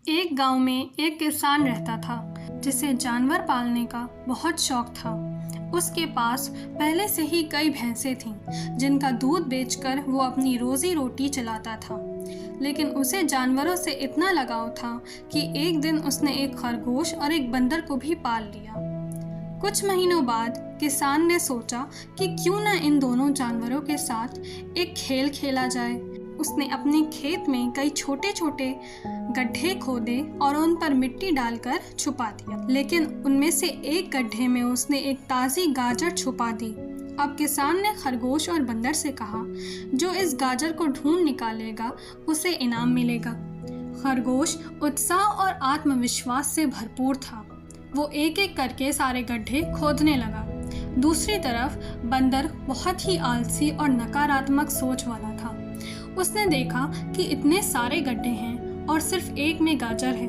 एक गांव में एक किसान रहता था जिसे जानवर पालने का बहुत शौक था। उसके पास पहले से ही कई भैंसें थीं जिनका दूध बेचकर वो अपनी रोजी रोटी चलाता था। लेकिन उसे जानवरों से इतना लगाव था कि एक दिन उसने एक खरगोश और एक बंदर को भी पाल लिया। कुछ महीनों बाद किसान ने सोचा कि क्यों न इन दोनों जानवरों के साथ एक खेल खेला जाए। उसने अपने खेत में कई छोटे छोटे गड्ढे खोदे और उन पर मिट्टी डालकर छुपा दिया। लेकिन उनमें से एक गड्ढे में उसने एक ताज़ी गाजर छुपा दी। अब किसान ने खरगोश और बंदर से कहा, जो इस गाजर को ढूंढ निकालेगा उसे इनाम मिलेगा। खरगोश उत्साह और आत्मविश्वास से भरपूर था। वो एक एक करके सारे गड्ढे खोदने लगा। दूसरी तरफ बंदर बहुत ही आलसी और नकारात्मक सोच वाला था। उसने देखा कि इतने सारे गड्ढे हैं और सिर्फ एक में गाजर है,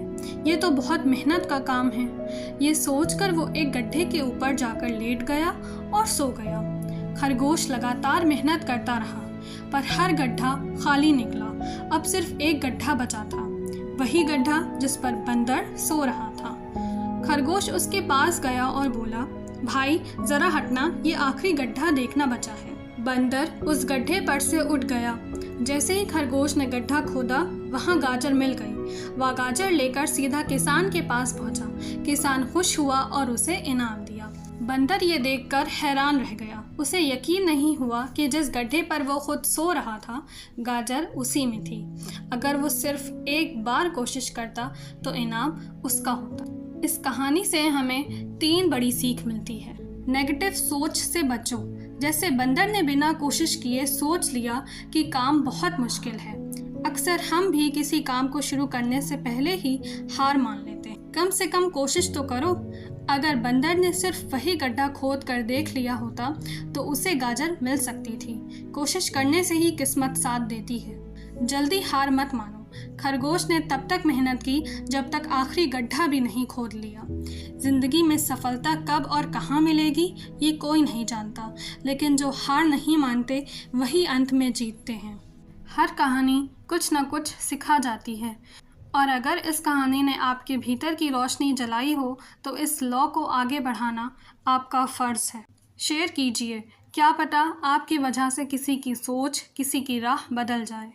ये तो बहुत मेहनत का काम है। ये सोचकर वो एक गड्ढे के ऊपर जाकर लेट गया और सो गया। खरगोश लगातार मेहनत करता रहा पर हर गड्ढा खाली निकला। अब सिर्फ एक गड्ढा बचा था, वही गड्ढा जिस पर बंदर सो रहा था। खरगोश उसके पास गया और बोला, भाई जरा हटना, ये आखिरी गड्ढा देखना बचा है। बंदर उस गड्ढे पर से उठ गया। जैसे ही खरगोश ने गड्ढा खोदा, वहाँ गाजर मिल गई। वह गाजर लेकर सीधा किसान के पास पहुँचा। किसान खुश हुआ और उसे इनाम दिया। बंदर ये देखकर हैरान रह गया। उसे यकीन नहीं हुआ कि जिस गड्ढे पर वो खुद सो रहा था, गाजर उसी में थी। अगर वो सिर्फ एक बार कोशिश करता तो इनाम उसका होता। इस कहानी से हमें 3 बड़ी सीख मिलती है। नेगेटिव सोच से बचो। जैसे बंदर ने बिना कोशिश किए सोच लिया कि काम बहुत मुश्किल है। अक्सर हम भी किसी काम को शुरू करने से पहले ही हार मान लेते हैं। कम से कम कोशिश तो करो। अगर बंदर ने सिर्फ वही गड्ढा खोद कर देख लिया होता तो उसे गाजर मिल सकती थी। कोशिश करने से ही किस्मत साथ देती है। जल्दी हार मत मानो। खरगोश ने तब तक मेहनत की जब तक आखिरी गड्ढा भी नहीं खोद लिया। जिंदगी में सफलता कब और कहाँ मिलेगी ये कोई नहीं जानता, लेकिन जो हार नहीं मानते वही अंत में जीतते हैं। हर कहानी कुछ न कुछ सिखा जाती है और अगर इस कहानी ने आपके भीतर की रोशनी जलाई हो तो इस लॉ को आगे बढ़ाना आपका फ़र्ज़ है। शेयर कीजिए, क्या पता आपकी वजह से किसी की सोच, किसी की राह बदल जाए।